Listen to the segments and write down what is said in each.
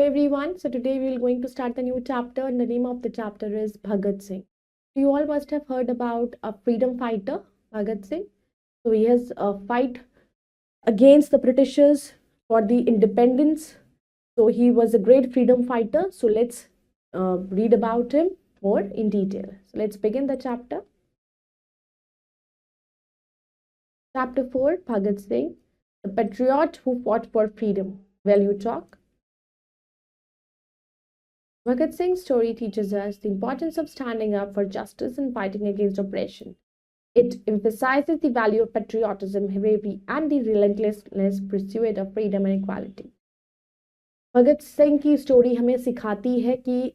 everyone. So today we are going to start the new chapter and the name of the chapter is Bhagat Singh. You all must have heard about a freedom fighter, Bhagat Singh. So he has a fight against the Britishers for the independence. So he was a great freedom fighter. So let's read about him more in detail. So let's begin the chapter. Chapter 4, Bhagat Singh, the patriot who fought for freedom. Value talk. Bhagat Singh's story teaches us the importance of standing up for justice and fighting against oppression. It emphasizes the value of patriotism, bravery, and the relentless pursuit of freedom and equality. Bhagat Singh की story हमें सिखाती है कि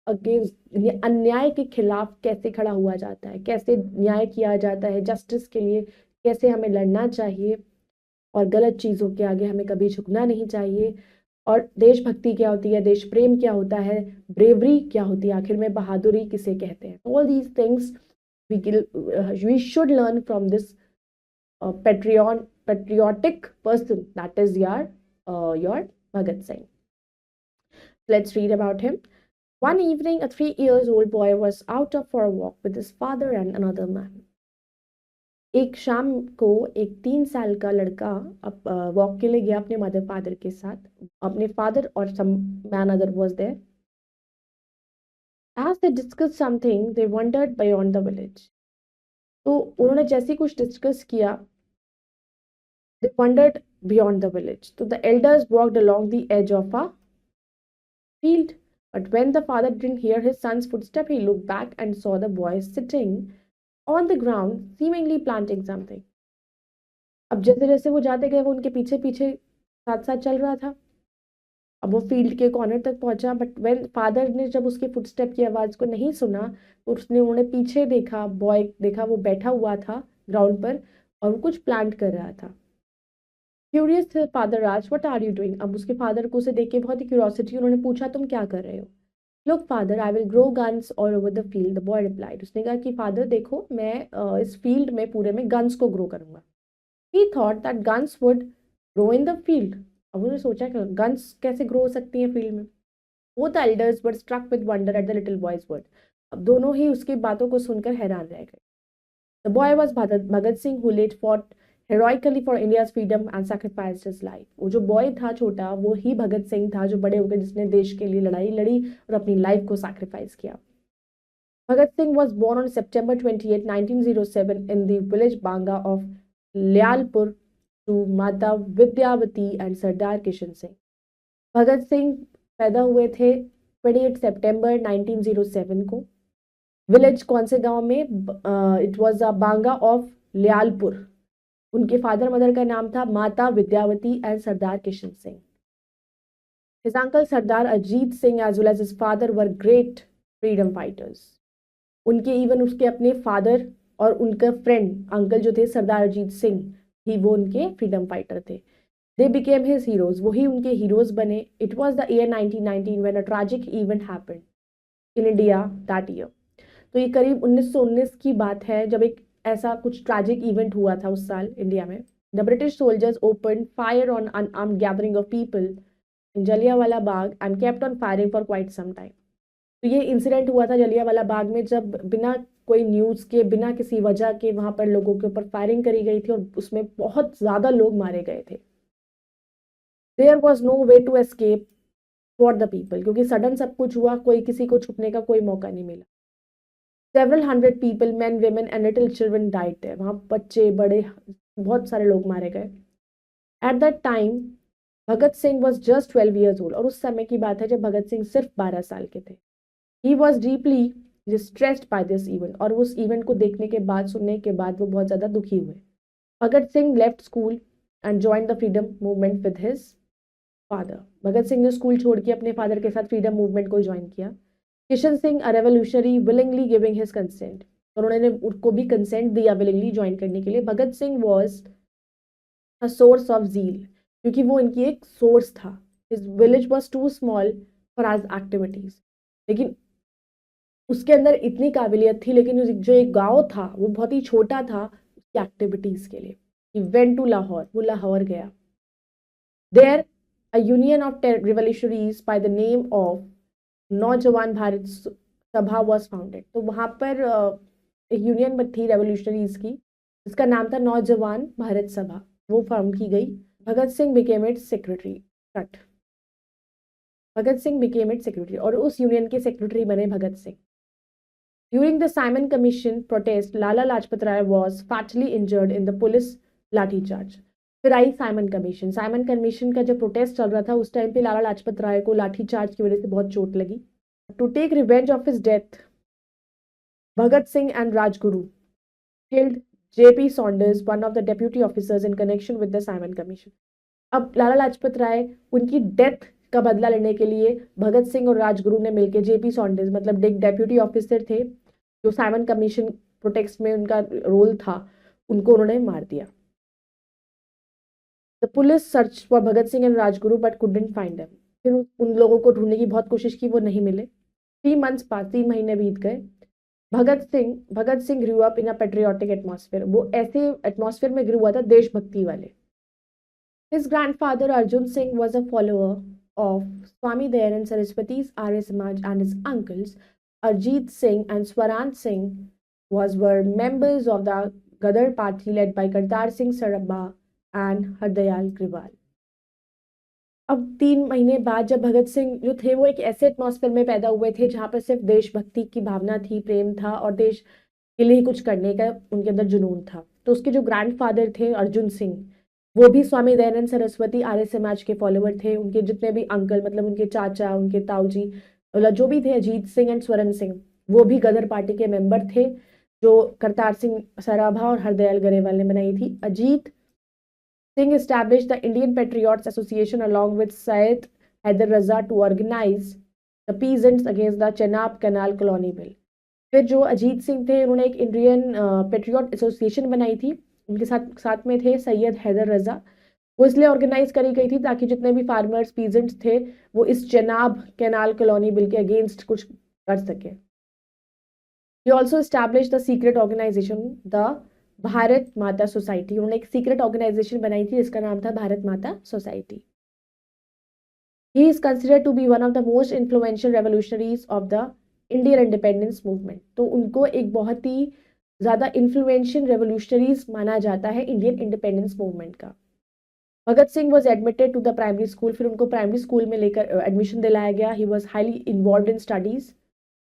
against अन्याय के खिलाफ कैसे खड़ा हुआ जाता है, कैसे न्याय किया जाता है, जस्टिस के लिए कैसे हमें लड़ना चाहिए और गलत चीज़ों के आगे हमें कभी झुकना नहीं चाहिए। और देशभक्ति क्या होती है, देश प्रेम क्या होता है, ब्रेवरी क्या होती है, आखिर में बहादुरी किसे कहते हैं। All these things we should learn from this patriotic person, that is your Bhagat Singh. Let's read about him. One evening, a 3-year-old boy was out for a walk with his father and another man. एक शाम को एक 3 साल का लड़का walk के लिए गया अपने मदर फादर के साथ, अपने फादर और some man other was there. As they discussed something, they wandered beyond the village. तो उन्होंने जैसे कुछ डिस्कस किया, they wandered beyond the village. So the elders walked along the edge of a field. But when the father didn't hear his son's footstep, he looked back and saw the boy sitting on the ground, seemingly planting something. अब जैसे जैसे वो जाते गए, वो उनके पीछे पीछे साथ साथ चल रहा था। अब वो फील्ड के कॉर्नर तक पहुंचा, बट व्हेन फादर ने जब उसके फुटस्टेप की आवाज़ को नहीं सुना, तो उन्होंने पीछे देखा, बॉय देखा, वो बैठा हुआ था ग्राउंड पर और वो कुछ प्लांट कर रहा था। क्यूरियस थे फादर आज, व्हाट आर यू डूइंग? अब उसके फादर को उसे देख के बहुत ही क्यूरियोसिटी, उन्होंने पूछा तुम क्या कर रहे हो? Look father, I will grow guns all over the field, the boy replied. उसने कहा कि फादर देखो, मैं इस फील्ड में पूरे में गन्स को ग्रो करूंगा। ही thought that guns would grow in the field. अब उन्होंने सोचा कि गन्स कैसे ग्रो हो सकती हैं फील्ड में। Both elders were struck with wonder at the little boy's word. अब दोनों ही उसकी बातों को सुनकर हैरान रह गए। The boy was Bhagat Singh who later fought heroically for India's freedom and sacrificed his life. वो जो बॉय था छोटा, वो ही भगत सिंह था जो बड़े होकर जिसने देश के लिए लड़ाई लड़ी और अपनी लाइफ को सैक्रिफाइस किया। Bhagat Singh was born on September 28, 1907 in the village Banga of Lyalpur to माता विद्यावती and सरदार किशन सिंह। भगत सिंह पैदा हुए थे 28 सितंबर 1907 को। विलेज कौन से गांव में? It was a Banga of Lyallpur. उनके फादर मदर का नाम था Mata Vidyavati and Sardar Kishan Singh. His uncle Sardar Ajit Singh as well as his father were great freedom fighters. उनके इवन उसके अपने फादर और उनका फ्रेंड अंकल जो थे सरदार अजीत सिंह ही वो उनके फ्रीडम फाइटर थे। They became his heroes. वो ही उनके हीरोज बने। It was the year 1919 when a tragic event happened in India that year. तो ये करीब 1919 की बात है जब एक ऐसा कुछ ट्रैजिक इवेंट हुआ था उस साल इंडिया में। The British soldiers open fire on unarmed gathering of people in Jallianwala Bagh and kept on firing for quite some time. तो ये इंसिडेंट हुआ था जलियांवाला बाग में, जब बिना कोई न्यूज़ के, बिना किसी वजह के वहां पर लोगों के ऊपर फायरिंग करी गई थी और उसमें बहुत ज्यादा लोग मारे गए थे। There was no way to escape for the people, क्योंकि सडन सब कुछ हुआ, कोई किसी को छुपने का कोई मौका नहीं मिला। Several hundred people, men, women and little children died there. वहाँ बच्चे बड़े बहुत सारे लोग मारे गए। At that time, Bhagat Singh was just 12 years old. और उस समय की बात है जब भगत सिंह सिर्फ 12 साल के थे। He was deeply distressed by this event. और उस इवेंट को देखने के बाद, सुनने के बाद वो बहुत ज़्यादा दुखी हुए। Bhagat Singh left school and joined the freedom movement with his father. भगत सिंह ने स्कूल छोड़ के अपने फादर के साथ फ्रीडम मूवमेंट को ज्वाइन किया। Kishan Singh a revolutionary willingly giving his consent, और उन्होंने उसको भी कंसेंट दिया विलिंगली ज्वाइन करने के लिए। Bhagat Singh was a source of zeal, क्योंकि वो इनकी एक सोर्स था। His village was too small for our activities, लेकिन उसके अंदर इतनी काबिलियत थी, लेकिन जो एक गांव था वो बहुत ही छोटा था उसकी एक्टिविटीज के लिए। ही वेंट टू लाहौर, वो लाहौर गया। There a union of revolutionaries by the name of नौजवान भारत सभा was founded. तो वहाँ पर एक यूनियन थी रेवोल्यूशनरीज की जिसका नाम था नौजवान भारत सभा, वो फॉर्म की गई. Bhagat Singh became its secretary. Cut. Bhagat Singh became its secretary और उस यूनियन के सेक्रेटरी बने Bhagat Singh. During the Simon Commission protest, Lala Lajpat Rai was fatally injured in the police लाठी चार्ज. फिर आई साइमन कमीशन. साइमन कमीशन का जब प्रोटेस्ट चल रहा था उस टाइम पे लाला लाजपत राय को लाठी चार्ज की वजह से बहुत चोट लगी. To take revenge of his death, Bhagat Singh and Rajguru killed J.P. Saunders, one of the deputy officers in connection with the Simon Commission. अब लाला लाजपत राय उनकी डेथ का बदला लेने के लिए भगत सिंह और राजगुरु ने मिलकर जेपी सॉन्डर्स मतलब एक डेप्यूटी ऑफिसर थे जो साइमन कमीशन प्रोटेस्ट में उनका रोल था, उनको उन्होंने मार दिया. The police search for Bhagat Singh and Rajguru but couldn't find them. फिर उन लोगों को ढूंढने की बहुत कोशिश की, वो नहीं मिले. 3 months पास, 3 महीने बीत गए. Bhagat Singh grew up in a patriotic atmosphere. वो ऐसे एटमॉस्फेयर में ग्रू हुआ था देशभक्ति वाले. His grandfather Arjun Singh was a follower of Swami Dayanand Saraswati's Arya Samaj and his uncles Arjit Singh and Swaraj Singh were members of the Gadar party led by Kartar Singh Sarabha and Hardayal Grewal. अब 3 महीने बाद जब भगत सिंह जो थे वो एक ऐसे atmosphere में पैदा हुए थे जहाँ पर सिर्फ देशभक्ति की भावना थी, प्रेम था और देश के लिए कुछ करने का उनके अंदर जुनून था. तो उसके जो ग्रैंडफादर थे अर्जुन सिंह, वो भी स्वामी दयानंद सरस्वती आर्य समाज के फॉलोवर थे. उनके जितने भी अंकल मतलब उनके चाचा, उनके ताऊजी जो भी थे, अजीत सिंह एंड स्वरण सिंह, वो भी गदर पार्टी के मेंबर थे जो करतार सिंह सराभा और हरदयाल ग्रेवाल ने बनाई थी. Ajit Singh established the Indian Patriots Association along with Syed Haider Raza to organize the peasants against the Chenab Canal Colony Bill. फिर जो अजीत सिंह थे उन्होंने एक इंडियन पेट्रियट एसोसिएशन बनाई थी. उनके साथ में थे सैयद हैदर रजा. वो इसलिए ऑर्गेनाइज करी गई थी ताकि जितने भी फार्मर्स पीजेंट्स थे वो इस चेनाब कैनाल कॉलोनी बिल के अगेंस्ट कुछ कर सके. He also established the secret organization the Bharat माता सोसाइटी. उन्होंने एक सीक्रेट ऑर्गेनाइजेशन बनाई थी जिसका नाम था भारत माता society. He is considered to be one of the most influential revolutionaries of the Indian independence movement. तो उनको एक बहुत ही ज़्यादा influential revolutionaries माना जाता है इंडियन इंडिपेंडेंस मूवमेंट का. Bhagat Singh was admitted to the primary school. फिर उनको प्राइमरी स्कूल में लेकर एडमिशन दिलाया गया. He was highly involve in studies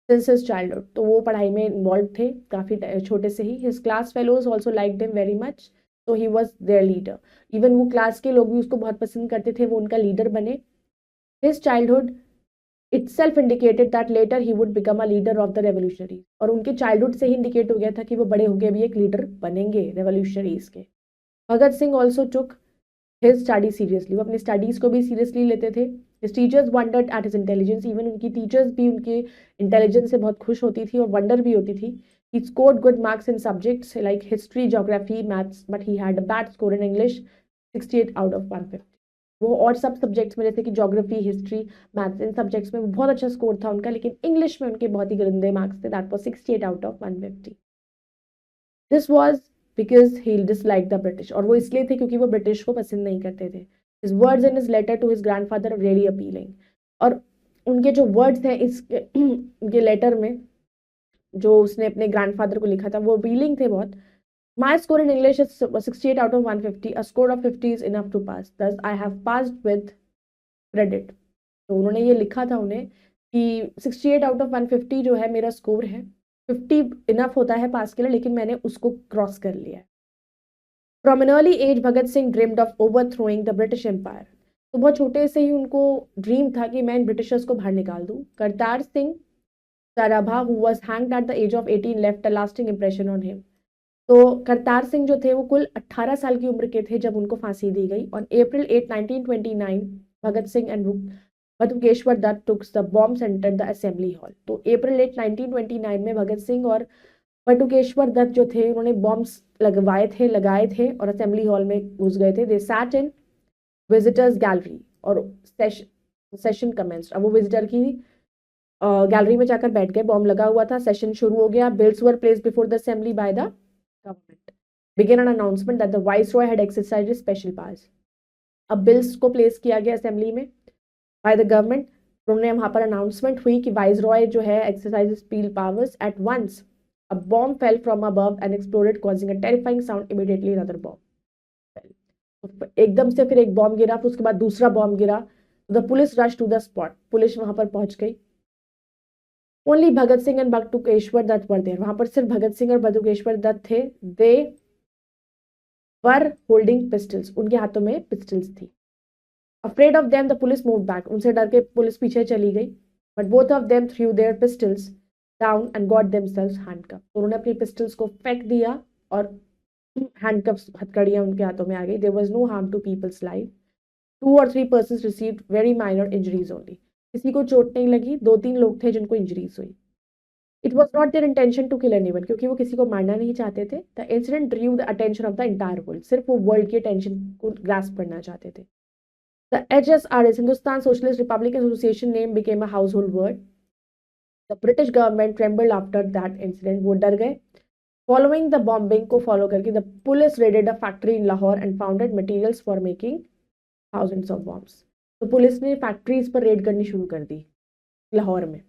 since his childhood. तो वो पढ़ाई में इन्वॉल्व थे काफ़ी छोटे से ही. His class fellows also liked him very much, तो he was their leader. Even वो क्लास के लोग भी उसको बहुत पसंद करते थे, वो उनका लीडर बने. His childhood itself indicated that later he would become a leader of the revolutionaries. और उनके चाइल्डहुड से ही इंडिकेट हो गया था कि वो बड़े होकर भी एक लीडर बनेंगे रेवोल्यूशनरीज के. Bhagat Singh also took his study seriously. वो अपनी स्टडीज को भी सीरियसली लेते थे. His teachers wondered at his intelligence. Even उनकी टीचर्स भी उनके इंटेलिजेंस से बहुत खुश होती थी और वंडर भी होती थी. He scored good marks in subjects like history, geography, maths, but he had a bad score in English, 68 out of 150. वो और सब सब्जेक्ट्स में जैसे कि ज्योग्राफी, हिस्ट्री, मैथ्स, इन सब्जेक्ट्स में बहुत अच्छा स्कोर था उनका, लेकिन इंग्लिश में उनके बहुत ही गंदे मार्क्स थे. That was 68 out of 150. This was because he dislike the British. और वो इसलिए थे क्योंकि वो ब्रिटिश को पसंद नहीं करते थे. His words in his letter to his grandfather are really appealing. और उनके जो वर्ड्स हैं इस उनके लेटर में जो उसने अपने ग्रैंडफादर को लिखा था वो अपीलिंग थे बहुत. My score in English is 68 out of 150. A score of 50 is enough to pass. Thus, I have passed with credit. तो उन्होंने ये लिखा था उन्हें कि 68 out of 150 जो है मेरा स्कोर है, 50 इनफ होता है पास के लिए, लेकिन मैंने उसको क्रॉस कर लिया है. From an early age, Bhagat Singh dreamed of overthrowing the British Empire. तो बहुत छोटे से ही उनको ड्रीम था कि मैं ब्रिटिशर्स को बाहर निकाल दूं. Kartar Singh Sarabha, who was hanged at the age of 18, left a lasting impression on him. तो करतार सिंह जो थे वो कुल 18 साल की उम्र के थे जब उनको फांसी दी गई. On April 8, 1929, Bhagat Singh and Batukeshwar Dutt took the bombs entered the assembly hall. तो April 8, 1929 में भगत सिंह और बटुकेश्वर दत्त जो थे उन्होंने बॉम्ब्स लगाए थे और असेंबली हॉल में घुस गए थे. दे सैट इन विजिटर्स गैलरी और सेशन कमेंस्ड. अब वो विजिटर की गैलरी में जाकर बैठ गए. बॉम्ब लगा हुआ था, सेशन शुरू हो गया. Bills were placed before the assembly by the government. Began an announcement that the viceroy had exercised his special powers. अब बिल्स को प्लेस किया गया असेंबली में बाय द गवर्नमेंट। उन्होंने वहां पर अनाउंसमेंट हुई कि वाइस रॉय जो है exercise peel powers at once. A bomb fell from above and exploded, causing a terrifying sound. Immediately, another bomb fell. एकदम से फिर एक बॉम्ब गिरा, फिर उसके बाद दूसरा बॉम्ब गिरा। The police rush to the spot, police वहां पर पहुंच गई। Only Bhagat Singh and Batukeshwar Dutt were there, वहां पर सिर्फ भगत सिंह और बटुकेश्वर दत्त थे। दे वर होल्डिंग पिस्टल्स, उनके हाथों में पिस्टल्स थी। Afraid of them the police move back, उनसे डर के पुलिस पीछे चली गई। But both of them through their pistols down and got themselves handcuff, उन्होंने अपनी पिस्टल्स को फेंक दिया और हैंडकफ्स, हथकड़ियां उनके हाथों में आ गई। There was no harm to people's life. 2 or 3 persons received very minor injuries only, किसी को चोट नहीं लगी, 2-3 लोग थे जिनको इंजरीज हुई। It was not their intention to kill anyone, क्योंकि वो किसी को मारना नहीं चाहते थे। The incident drew the attention of the entire world, सिर्फ वो वर्ल्ड की अटेंशन को ग्रास्प करना चाहते थे। The HSRS, Hindustan socialist republic association name became a household word. The British government trembled after that incident, वो डर गए। फॉलोइंग द बॉम्बिंग को फॉलो करके the police raided a factory in Lahore and founded materials for making thousands of bombs. तो police ने factories पर raid करनी शुरू कर दी लाहौर में,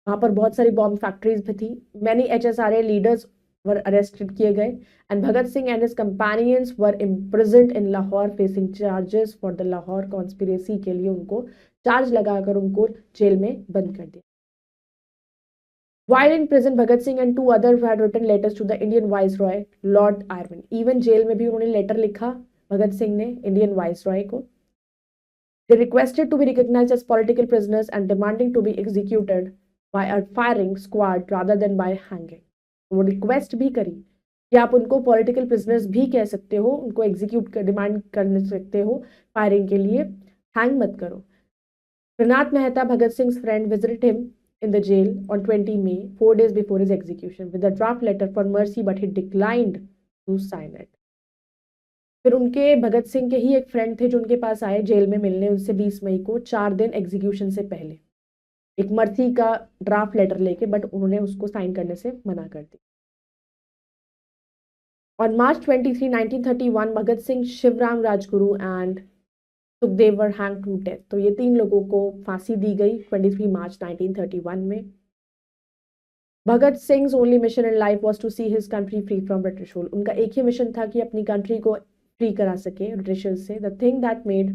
वहां पर बहुत सारी बॉम्ब फैक्ट्रीज भी थी। Many HSRA leaders were arrested किए गए and Bhagat Singh and his companions were imprisoned in Lahore facing charges for the Lahore conspiracy, के लिए उनको चार्ज लगाकर उनको जेल में बंद कर दिया। While in prison, Bhagat Singh and 2 others had written letters to the Indian Viceroy, Lord Irwin. Even jail में भी उन्होंने लेटर लिखा भगत सिंह ने इंडियन वाइसरॉय को। They requested to be recognized as political prisoners and demanding to be executed by a firing squad rather than by hanging. वो request भी करी कि आप उनको पॉलिटिकल प्रिजनर्स भी कह सकते हो, उनको एग्जीक्यूट कर डिमांड कर सकते हो फायरिंग के लिए, हैंग मत करो। Pranath Mehta, Bhagat Singh's friend, visited him in the jail on 20 May, 4 days before his execution, with a draft letter for mercy, but he declined to sign it. फिर उनके भगत सिंह के ही एक फ्रेंड थे जो उनके पास आए जेल में मिलने उनसे 20 मई को, 4 दिन एग्जीक्यूशन से पहले, एक मर्सी का ड्राफ्ट लेटर लेके, बट उन्होंने उसको साइन करने से मना कर दी। On March 23, 1931, Bhagat Singh, Shivram Rajguru and Sukhdev were hang to death. तो ये 3 लोगों को फांसी दी गई 23 मार्च 1931 में। Bhagat Singh only mission in life was to see his country free from British rule, उनका एक ही मिशन था कि अपनी कंट्री को फ्री करा सके ब्रिटिशर्स से। The thing that made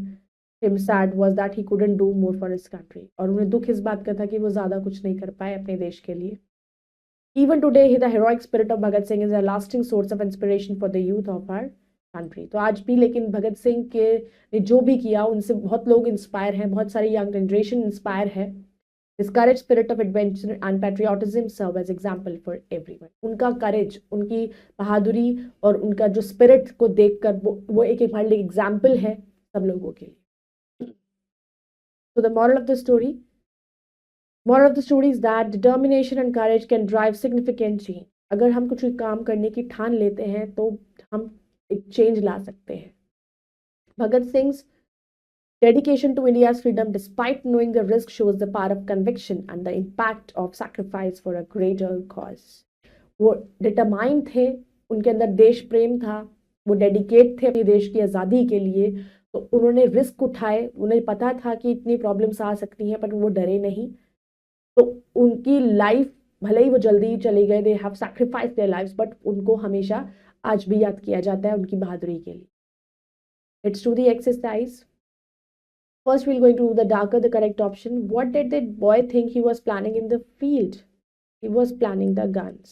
him sad was that he couldn't do more for his country, और उन्हें दुख इस बात का था कि वो ज़्यादा कुछ नहीं कर पाए अपने देश के लिए। Even today, the heroic spirit of Bhagat Singh is a lasting source of inspiration for the youth of our country. तो आज भी लेकिन भगत सिंह के ने जो भी किया उनसे बहुत लोग इंस्पायर हैं, बहुत सारी यंग जनरेशन इंस्पायर है। His courage, spirit of adventure and patriotism serve as example for everyone. उनका करेज, उनकी बहादुरी और उनका जो स्पिरिट को देखकर वो एक हमारे लिए एग्जाम्पल है सब लोगों के लिए। So the moral of the story, Moral of the story is that determination and courage can drive significant change. अगर हम कुछ काम करने की ठान लेते हैं तो हम एक चेंज ला सकते हैं। भगत सिंह's dedication to India's freedom despite knowing the risk shows the power of conviction and the impact of sacrifice for a greater cause. वो डिटरमाइन थे, उनके अंदर देश प्रेम था, वो डेडिकेट थे अपने देश की आज़ादी के लिए, तो उन्होंने रिस्क उठाए। उन्हें पता था कि इतनी प्रॉब्लम्स आ सकती हैं, पर वो डरे नहीं। तो उनकी लाइफ भले ही वो जल्दी चले गए, they have sacrifice their lives, but उनको हमेशा आज भी याद किया जाता है उनकी बहादुरी के लिए। Let's do the exercise. First, we're going to do the darker, the correct option. What did the boy think he was planning in the field? He was planning the guns.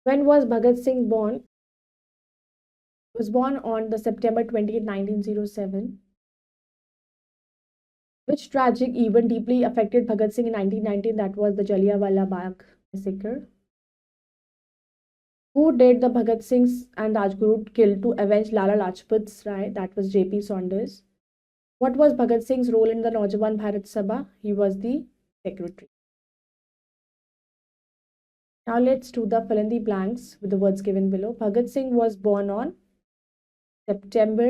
When was Bhagat Singh born? He was born on the September 20th, 1907. Which tragic event deeply affected Bhagat Singh in 1919? That was the Jallianwala Bagh massacre. Who did the Bhagat Singhs and Rajguru kill to avenge Lala Lajpat Rai? That was J.P. Saunders. What was Bhagat Singh's role in the Naujawan Bharat Sabha? He was the secretary. Now let's do the fill in the blanks with the words given below. Bhagat Singh was born on September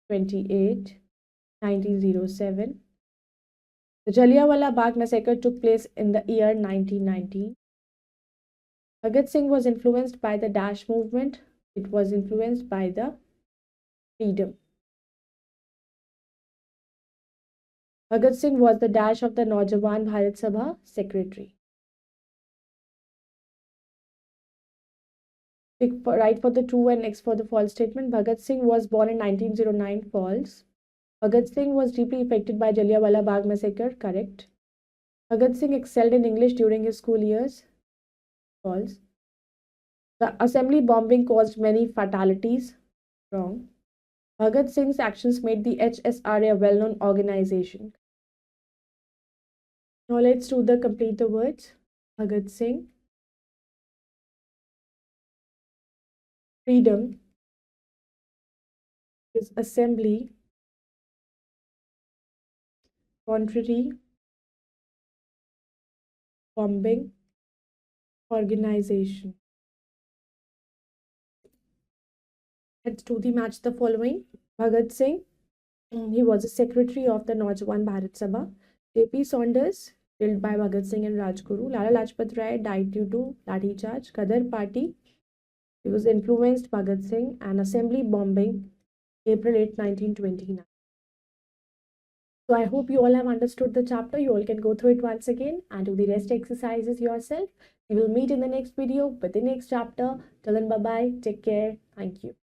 28, 1907. The Jallianwala Bagh massacre took place in the year 1919. Bhagat Singh was influenced by the Dash movement. It was influenced by the freedom. Bhagat Singh was the dash of the Naujawan Bharat Sabha secretary. Pick right for the true and X for the false statement. Bhagat Singh was born in 1909. False. Bhagat Singh was deeply affected by Jallianwala Bagh massacre. Correct. Bhagat Singh excelled in English during his school years. False. The assembly bombing caused many fatalities. Wrong. Bhagat Singh's actions made the HSRA a well-known organization. Now let's do the complete the words. Bhagat Singh, freedom, his assembly, contrary, bombing, organization. Let's do the match the following. Bhagat Singh, he was a secretary of the Naujawan Bharat Sabha. J.P. Saunders, killed by Bhagat Singh and Rajguru. Lala Lajpat Rai died due to lathi charge. Ghadar Party, he was influenced Bhagat Singh, and assembly bombing, April 8, 1929. So I hope you all have understood the chapter. You all can go through it once again and do the rest exercises yourself. We will meet in the next video with the next chapter. Till then, bye-bye. Take care. Thank you.